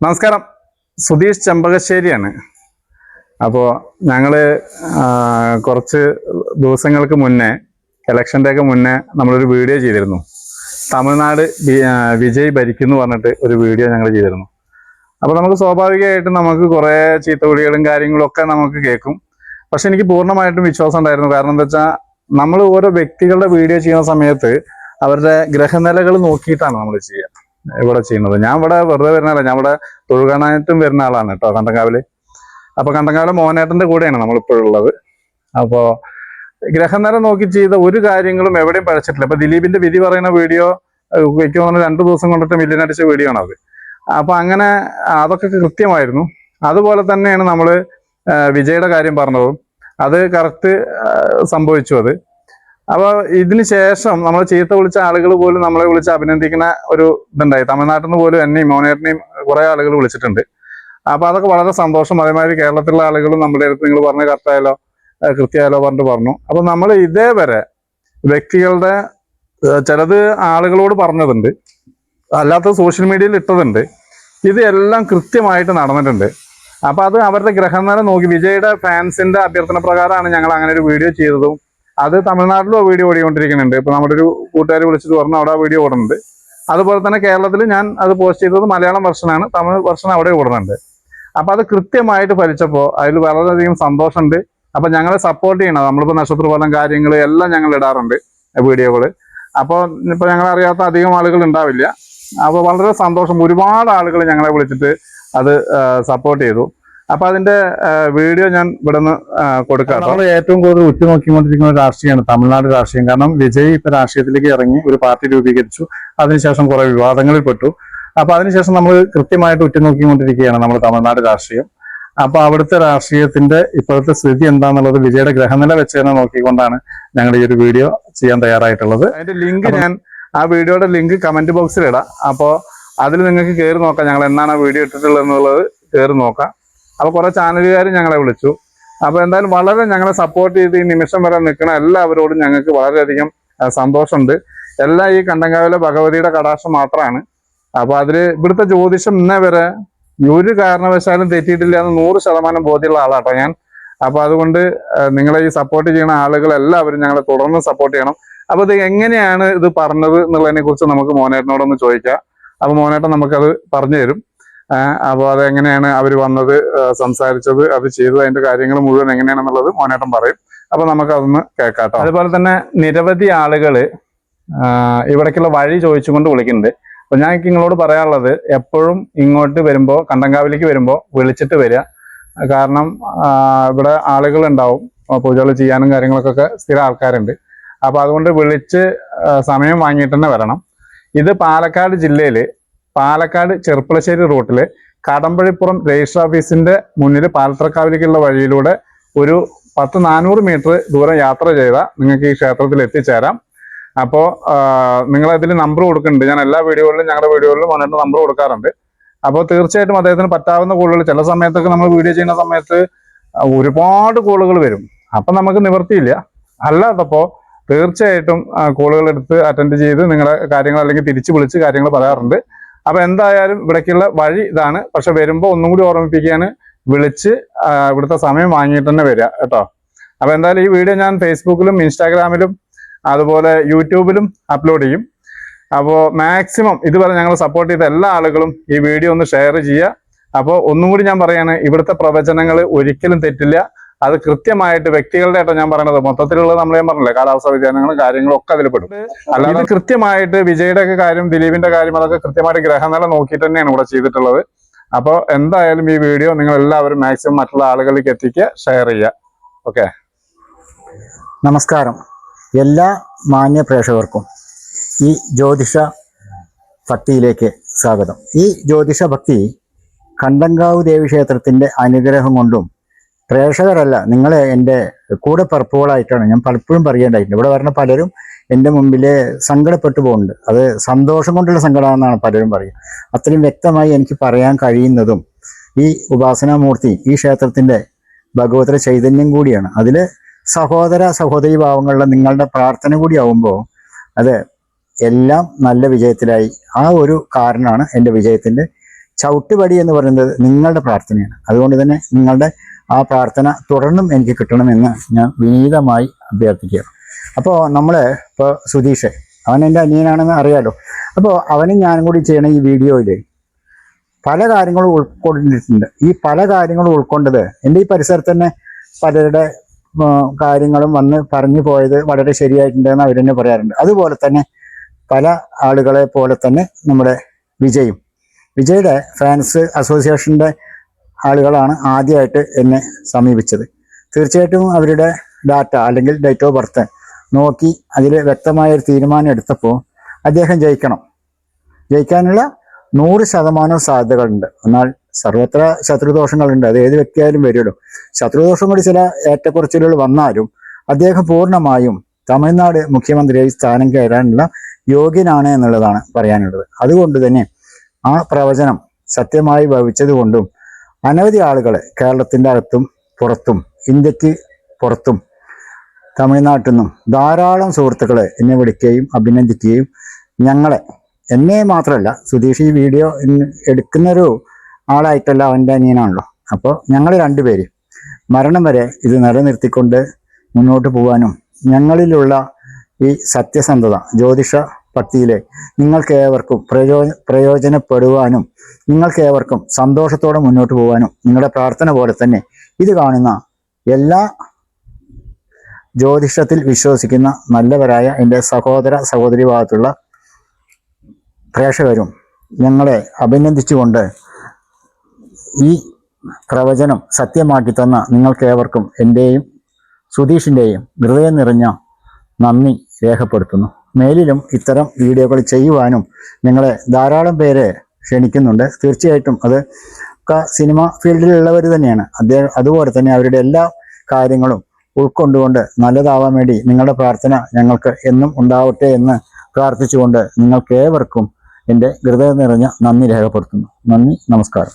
നമസ്കാരം, സുധീഷ് ചെമ്പകശ്ശേരിയാണ്. അപ്പോൾ ഞങ്ങൾ കുറച്ച് ദിവസങ്ങൾക്ക് മുന്നേ, ഇലക്ഷൻ്റെ ഒക്കെ മുന്നേ നമ്മളൊരു വീഡിയോ ചെയ്തിരുന്നു. തമിഴ്നാട് വിജയ് ഭരിക്കുന്നു പറഞ്ഞിട്ട് ഒരു വീഡിയോ ഞങ്ങൾ ചെയ്തിരുന്നു. അപ്പോൾ നമുക്ക് സ്വാഭാവികമായിട്ടും നമുക്ക് കുറേ ചീത്തവിളികളും കാര്യങ്ങളും ഒക്കെ നമുക്ക് കേൾക്കും. പക്ഷെ എനിക്ക് പൂർണ്ണമായിട്ടും വിശ്വാസം ഉണ്ടായിരുന്നു. കാരണം എന്താ വെച്ചാൽ നമ്മൾ ഓരോ വ്യക്തികളുടെ വീഡിയോ ചെയ്യുന്ന സമയത്ത് അവരുടെ ഗ്രഹനിലകൾ നോക്കിയിട്ടാണ് നമ്മൾ ചെയ്യുക. ഇവിടെ ചെയ്യുന്നത് ഞാൻ ഇവിടെ വെറുതെ വരുന്ന ആളാണ്. ഞാൻ ഇവിടെ തൊഴുകാനായിട്ടും വരുന്ന ആളാണ് കേട്ടോ, കണ്ടങ്കാവില്. അപ്പൊ കണ്ടങ്കാവിലെ മോഹനേട്ടന്റെ കൂടെയാണ് നമ്മളിപ്പോഴുള്ളത്. അപ്പോ ഗ്രഹനില നോക്കി ചെയ്ത ഒരു കാര്യങ്ങളും എവിടെയും പഴച്ചിട്ടില്ല. ഇപ്പൊ ദിലീപിന്റെ വിധി പറയുന്ന വീഡിയോ എനിക്ക് തോന്നുന്നു 2 ദിവസം കൊണ്ടിട്ട് മില്യൻ അടിച്ച വീഡിയോ ആണ് അത്. അപ്പൊ അങ്ങനെ അതൊക്കെ കൃത്യമായിരുന്നു. അതുപോലെ തന്നെയാണ് നമ്മള് വിജയുടെ കാര്യം പറഞ്ഞതും അത് കറക്റ്റ് സംഭവിച്ചു. അത് അപ്പൊ ഇതിന് ശേഷം നമ്മൾ ചീത്ത വിളിച്ച ആളുകൾ പോലും നമ്മളെ വിളിച്ച് അഭിനന്ദിക്കുന്ന ഒരു ഇതുണ്ടായി. തമിഴ്നാട്ടിൽ നിന്ന് പോലും എന്നെയും മോനേട്ടനെയും കുറെ ആളുകൾ വിളിച്ചിട്ടുണ്ട്. അപ്പൊ അതൊക്കെ വളരെ സന്തോഷം. അതേമാതിരി കേരളത്തിലുള്ള ആളുകളും നമ്മുടെ അടുത്ത് നിങ്ങൾ പറഞ്ഞ കറക്റ്റായാലോ കൃത്യമായാലോ പറഞ്ഞിട്ട് പറഞ്ഞു. അപ്പൊ നമ്മൾ ഇതേവരെ വ്യക്തികളുടെ ചിലത് ആളുകളോട് പറഞ്ഞതുണ്ട്, അല്ലാത്തത് സോഷ്യൽ മീഡിയയിൽ ഇട്ടതുണ്ട്. ഇത് എല്ലാം കൃത്യമായിട്ട് നടന്നിട്ടുണ്ട്. അപ്പൊ അത് അവരുടെ ഗ്രഹനില നോക്കി വിജയുടെ ഫാൻസിന്റെ അഭ്യർത്ഥന പ്രകാരമാണ് ഞങ്ങൾ അങ്ങനെ ഒരു വീഡിയോ ചെയ്തതും. അത് തമിഴ്നാട്ടിലും ആ വീഡിയോ ഓടിക്കൊണ്ടിരിക്കുന്നുണ്ട്. ഇപ്പൊ നമ്മുടെ ഒരു കൂട്ടുകാർ വിളിച്ചിട്ട് പറഞ്ഞു അവിടെ ആ വീഡിയോ ഓടുന്നുണ്ട്. അതുപോലെ തന്നെ കേരളത്തിൽ ഞാൻ അത് പോസ്റ്റ് ചെയ്തത് മലയാളം വെർഷനാണ്, തമിഴ് വെർഷൻ അവിടെ ഓടുന്നുണ്ട്. അപ്പൊ അത് കൃത്യമായിട്ട് ഫലിച്ചപ്പോൾ അതിൽ വളരെയധികം സന്തോഷമുണ്ട്. അപ്പൊ ഞങ്ങളെ സപ്പോർട്ട് ചെയ്യണം. നമ്മളിപ്പോ നക്ഷത്രഫലം കാര്യങ്ങൾ എല്ലാം ഞങ്ങൾ ഇടാറുണ്ട് വീഡിയോകള്. അപ്പോൾ ഇപ്പൊ ഞങ്ങളറിയാത്ത അധികം ആളുകൾ ഉണ്ടാവില്ല. അപ്പൊ വളരെ സന്തോഷം. ഒരുപാട് ആളുകൾ ഞങ്ങളെ വിളിച്ചിട്ട് അത് സപ്പോർട്ട് ചെയ്തു. അപ്പൊ അതിന്റെ വീഡിയോ ഞാൻ ഇവിടെ നിന്ന് കൊടുക്കാം. നമ്മൾ ഏറ്റവും കൂടുതൽ ഉറ്റുനോക്കിക്കൊണ്ടിരിക്കുന്ന ഒരു രാഷ്ട്രീയമാണ് തമിഴ്നാട് രാഷ്ട്രീയം. കാരണം വിജയ് ഇപ്പൊ രാഷ്ട്രീയത്തിലേക്ക് ഇറങ്ങി ഒരു പാർട്ടി രൂപീകരിച്ചു. അതിനുശേഷം കുറെ വിവാദങ്ങളിൽ പെട്ടു. അപ്പൊ അതിനുശേഷം നമ്മൾ കൃത്യമായിട്ട് ഉറ്റുനോക്കിക്കൊണ്ടിരിക്കുകയാണ് നമ്മൾ തമിഴ്നാട് രാഷ്ട്രീയം. അപ്പൊ അവിടുത്തെ രാഷ്ട്രീയത്തിന്റെ ഇപ്പോഴത്തെ സ്ഥിതി എന്താണെന്നുള്ളത് വിജയുടെ ഗ്രഹനില വെച്ച് തന്നെ നോക്കിക്കൊണ്ടാണ് ഞങ്ങൾ ഈ ഒരു വീഡിയോ ചെയ്യാൻ തയ്യാറായിട്ടുള്ളത്. അതിന്റെ ലിങ്ക് ഞാൻ ആ വീഡിയോയുടെ ലിങ്ക് കമന്റ് ബോക്സിൽ ഇടാം. അപ്പോൾ അതിൽ നിങ്ങൾക്ക് കയറി നോക്കാം ഞങ്ങൾ എന്നാണ് ആ വീഡിയോ ഇട്ടിട്ടുള്ളത് എന്നുള്ളത് കയറി നോക്കാം. അപ്പൊ കുറെ ചാനലുകാർ ഞങ്ങളെ വിളിച്ചു. അപ്പൊ എന്തായാലും വളരെ ഞങ്ങളെ സപ്പോർട്ട് ചെയ്ത് ഈ നിമിഷം വരെ നിൽക്കുന്ന എല്ലാവരോടും ഞങ്ങൾക്ക് വളരെയധികം സന്തോഷമുണ്ട്. എല്ലാം ഈ കണ്ടങ്കാവിലെ ഭഗവതിയുടെ കടാക്ഷം മാത്രമാണ്. അപ്പൊ അതില് ഇവിടുത്തെ ജ്യോതിഷം ഇന്നേ വരെ ഒരു കാരണവശാലും തെറ്റിയിട്ടില്ല എന്ന് 100% ബോധ്യമുള്ള ആളാട്ടോ ഞാൻ. അപ്പൊ അതുകൊണ്ട് നിങ്ങളെ ഈ സപ്പോർട്ട് ചെയ്യുന്ന ആളുകൾ എല്ലാവരും ഞങ്ങളെ തുടർന്ന് സപ്പോർട്ട് ചെയ്യണം. അപ്പൊ ഇത് എങ്ങനെയാണ് ഇത് പറഞ്ഞത് എന്നുള്ളതിനെ കുറിച്ച് നമുക്ക് മോനേട്ടനോടൊന്ന് ചോദിക്കാം. അപ്പൊ മോനേട്ടൻ നമുക്കത് പറഞ്ഞു തരും. അപ്പോൾ അതെങ്ങനെയാണ് അവർ വന്നത്, സംസാരിച്ചത്, അത് ചെയ്തത്, അതിന്റെ കാര്യങ്ങൾ മുഴുവൻ എങ്ങനെയാണെന്നുള്ളത് മോനേട്ടൻ പറയും. അപ്പൊ നമുക്ക് അതൊന്ന് കേൾക്കാട്ടോ. അതുപോലെ തന്നെ നിരവധി ആളുകള് ഇവിടേക്കുള്ള വഴി ചോദിച്ചുകൊണ്ട് വിളിക്കുന്നുണ്ട്. അപ്പൊ ഞാൻ നിങ്ങളോട് പറയാനുള്ളത്, എപ്പോഴും ഇങ്ങോട്ട് വരുമ്പോൾ കണ്ടങ്കാവിലേക്ക് വരുമ്പോൾ വിളിച്ചിട്ട് വരിക. കാരണം ഇവിടെ ആളുകൾ ഉണ്ടാവും, പൂജകൾ ചെയ്യാനും കാര്യങ്ങൾക്കൊക്കെ സ്ഥിരം ആൾക്കാരുണ്ട്. അപ്പൊ അതുകൊണ്ട് വിളിച്ച് സമയം വാങ്ങിയിട്ട് തന്നെ വരണം. ഇത് പാലക്കാട് ജില്ലയില് പാലക്കാട് ചെർപ്പളശ്ശേരി റൂട്ടില് കടമ്പഴിപ്പുറം രജിസ്റ്റർ ഓഫീസിന്റെ മുന്നിൽ പാലത്തറക്കാവിലേക്കുള്ള വഴിയിലൂടെ ഒരു 400 മീറ്റർ ദൂരം യാത്ര ചെയ്താൽ നിങ്ങൾക്ക് ഈ ക്ഷേത്രത്തിൽ എത്തിച്ചേരാം. അപ്പോൾ നിങ്ങളതിൽ നമ്പർ കൊടുക്കുന്നുണ്ട്. ഞാൻ എല്ലാ വീഡിയോകളിലും ഞങ്ങളുടെ വീഡിയോകളിലും വന്നിട്ട് നമ്പർ കൊടുക്കാറുണ്ട്. അപ്പോൾ തീർച്ചയായിട്ടും അദ്ദേഹത്തിന് പറ്റാവുന്ന കോളുകൾ, ചില സമയത്തൊക്കെ നമ്മൾ വീഡിയോ ചെയ്യുന്ന സമയത്ത് ഒരുപാട് കോളുകൾ വരും. അപ്പം നമുക്ക് നിവൃത്തിയില്ല. അല്ലാത്തപ്പോൾ തീർച്ചയായിട്ടും കോളുകൾ എടുത്ത് അറ്റൻഡ് ചെയ്ത് നിങ്ങളുടെ കാര്യങ്ങൾ അല്ലെങ്കിൽ തിരിച്ച് വിളിച്ച് കാര്യങ്ങൾ പറയാറുണ്ട്. അപ്പൊ എന്തായാലും ഇവിടേക്കുള്ള വഴി ഇതാണ്. പക്ഷെ വരുമ്പോൾ ഒന്നും കൂടി ഓർമ്മിപ്പിക്കുകയാണ്, വിളിച്ച് ഇവിടുത്തെ സമയം വാങ്ങിയിട്ട് തന്നെ വരിക കേട്ടോ. അപ്പൊ എന്തായാലും ഈ വീഡിയോ ഞാൻ ഫേസ്ബുക്കിലും ഇൻസ്റ്റാഗ്രാമിലും അതുപോലെ യൂട്യൂബിലും അപ്ലോഡ് ചെയ്യും. അപ്പോൾ മാക്സിമം ഇതുവരെ ഞങ്ങൾ സപ്പോർട്ട് ചെയ്ത എല്ലാ ആളുകളും ഈ വീഡിയോ ഒന്ന് ഷെയർ ചെയ്യുക. അപ്പോൾ ഒന്നും കൂടി ഞാൻ പറയാണ്, ഇവിടുത്തെ പ്രവചനങ്ങൾ ഒരിക്കലും തെറ്റില്ല. അത് കൃത്യമായിട്ട് വ്യക്തികളുടെ ആയിട്ടോ ഞാൻ പറയണത്. മൊത്തത്തിലുള്ളത് നമ്മൾ ഞാൻ പറഞ്ഞില്ലേ, കാലാവസ്ഥ വ്യതിയാനങ്ങളും കാര്യങ്ങളും ഒക്കെ അതിൽ പെടും. അല്ലാതെ കൃത്യമായിട്ട് വിജയുടെ ഒക്കെ കാര്യം, ദിലീപിന്റെ കാര്യം, അതൊക്കെ കൃത്യമായിട്ട് ഗ്രഹനില നോക്കിയിട്ട് തന്നെയാണ് ഇവിടെ ചെയ്തിട്ടുള്ളത്. അപ്പോൾ എന്തായാലും ഈ വീഡിയോ നിങ്ങൾ എല്ലാവരും മാക്സിമം മറ്റുള്ള ആളുകളിലേക്ക് എത്തിക്കുക, ഷെയർ ചെയ്യുക. ഓക്കെ, നമസ്കാരം. എല്ലാ മാന്യ പ്രേക്ഷകർക്കും ഈ ജ്യോതിഷ ഭക്തിയിലേക്ക് സ്വാഗതം. ഈ ജ്യോതിഷ ഭക്തി കണ്ടങ്കാവ് ദേവീക്ഷേത്രത്തിന്റെ അനുഗ്രഹം കൊണ്ടും പ്രേക്ഷകരല്ല, നിങ്ങളെ എൻ്റെ കൂടെ പറപ്പുകളായിട്ടാണ് ഞാൻ പലപ്പോഴും പറയേണ്ടായിട്ടുണ്ട്. ഇവിടെ വരുന്ന പലരും എൻ്റെ മുമ്പിൽ സങ്കടപ്പെട്ടു പോകുന്നുണ്ട്. അത് സന്തോഷം കൊണ്ടുള്ള സങ്കടമാണെന്നാണ് പലരും പറയുക. അത്രയും വ്യക്തമായി എനിക്ക് പറയാൻ കഴിയുന്നതും ഈ ഉപാസനാമൂർത്തി ഈ ക്ഷേത്രത്തിൻ്റെ ഭഗവതിയുടെ ചൈതന്യം കൂടിയാണ്. അതിൽ സഹോദര സഹോദരി ഭാവങ്ങളുടെ നിങ്ങളുടെ പ്രാർത്ഥന കൂടി ആവുമ്പോൾ അത് എല്ലാം നല്ല വിജയത്തിലായി. ആ ഒരു കാരണമാണ് എൻ്റെ വിജയത്തിൻ്റെ ചവിട്ടുപടി എന്ന് പറയുന്നത് നിങ്ങളുടെ പ്രാർത്ഥനയാണ്. അതുകൊണ്ട് തന്നെ നിങ്ങളുടെ ആ പ്രാർത്ഥന തുടർന്നും എനിക്ക് കിട്ടണമെന്ന് ഞാൻ വിനീതമായി അഭ്യർത്ഥിക്കുക. അപ്പോൾ നമ്മൾ ഇപ്പോൾ സുധീഷ്, അവൻ എൻ്റെ അനിയനാണെന്ന് അറിയാലോ. അപ്പോൾ അവനും ഞാനും കൂടി ചെയ്യണ ഈ വീഡിയോയിൽ പല കാര്യങ്ങളും ഉൾക്കൊണ്ടിട്ടുണ്ട്. ഈ പല കാര്യങ്ങളും ഉൾക്കൊണ്ടത് എൻ്റെ ഈ പരിസരത്ത് തന്നെ പലരുടെ കാര്യങ്ങളും വന്ന് പറഞ്ഞു പോയത് വളരെ ശരിയായിട്ടുണ്ടെന്ന് അവർ തന്നെ പറയാറുണ്ട്. അതുപോലെ തന്നെ പല ആളുകളെ പോലെ തന്നെ നമ്മുടെ വിജയുടെ ഫാൻസ് അസോസിയേഷൻ്റെ ആളുകളാണ് ആദ്യമായിട്ട് എന്നെ സമീപിച്ചത്. തീർച്ചയായിട്ടും അവരുടെ ഡാറ്റ അല്ലെങ്കിൽ ഡേറ്റ് ഓഫ് ബർത്ത് നോക്കി അതിൽ വ്യക്തമായൊരു തീരുമാനം എടുത്തപ്പോൾ അദ്ദേഹം ജയിക്കാനുള്ള 100% സാധ്യതകളുണ്ട്. എന്നാൽ സർവത്ര ശത്രുദോഷങ്ങളുണ്ട്. അത് ഏത് വ്യക്തിയായാലും വരുമല്ലോ. ശത്രുദോഷം കൂടി ചില ഏറ്റക്കുറച്ചിലുകൾ വന്നാലും അദ്ദേഹം പൂർണ്ണമായും തമിഴ്നാട് മുഖ്യമന്ത്രിയായി സ്ഥാനം കയറാനുള്ള യോഗ്യനാണ് എന്നുള്ളതാണ് പറയാനുള്ളത്. അതുകൊണ്ട് തന്നെ ആ പ്രവചനം സത്യമായി ഭവിച്ചതുകൊണ്ടും അനവധി ആളുകൾ കേരളത്തിൻ്റെ അകത്തും പുറത്തും ഇന്ത്യക്ക് പുറത്തും തമിഴ്നാട്ടിൽ നിന്നും ധാരാളം സുഹൃത്തുക്കളെ എന്നെ വിളിക്കുകയും അഭിനന്ദിക്കുകയും എന്നെ മാത്രമല്ല, സുധീഷ് ഈ വീഡിയോ എടുക്കുന്നൊരു ആളായിട്ടല്ല, അവൻ്റെ അനിയനാണല്ലോ. അപ്പോൾ ഞങ്ങൾ രണ്ടുപേര് മരണം വരെ ഇത് നിലനിർത്തിക്കൊണ്ട് മുന്നോട്ട് പോകാനും ഞങ്ങളിലുള്ള ഈ സത്യസന്ധത ജ്യോതിഷ ഭക്തിയിലെ നിങ്ങൾക്കേവർക്കും പ്രയോജനപ്പെടുവാനും നിങ്ങൾക്കേവർക്കും സന്തോഷത്തോടെ മുന്നോട്ട് പോകാനും നിങ്ങളുടെ പ്രാർത്ഥന പോലെ തന്നെ ഇത് കാണുന്ന എല്ലാ ജ്യോതിഷത്തിൽ വിശ്വസിക്കുന്ന നല്ലവരായ എൻ്റെ സഹോദരി ഭാഗത്തുള്ള പ്രേക്ഷകരും ഞങ്ങളെ അഭിനന്ദിച്ചുകൊണ്ട് ഈ പ്രവചനം സത്യമാക്കി തന്ന നിങ്ങൾക്കേവർക്കും എൻ്റെയും സുധീഷിൻ്റെയും ഹൃദയം നിറഞ്ഞ നന്ദി രേഖപ്പെടുത്തുന്നു. മേലിലും ഇത്തരം വീഡിയോകൾ ചെയ്യുവാനും നിങ്ങളെ ധാരാളം പേരെ ക്ഷണിക്കുന്നുണ്ട്. തീർച്ചയായിട്ടും അത് സിനിമ ഫീൽഡിലുള്ളവർ തന്നെയാണ്. അതുപോലെ തന്നെ അവരുടെ എല്ലാ കാര്യങ്ങളും ഉൾക്കൊണ്ടുകൊണ്ട് നല്ലതാവാൻ വേണ്ടി നിങ്ങളുടെ പ്രാർത്ഥന ഞങ്ങൾക്ക് എന്നും ഉണ്ടാവട്ടെ എന്ന് പ്രാർത്ഥിച്ചുകൊണ്ട് നിങ്ങൾക്കേവർക്കും എൻ്റെ ഹൃദയം നിറഞ്ഞ നന്ദി രേഖപ്പെടുത്തുന്നു. നന്ദി, നമസ്കാരം.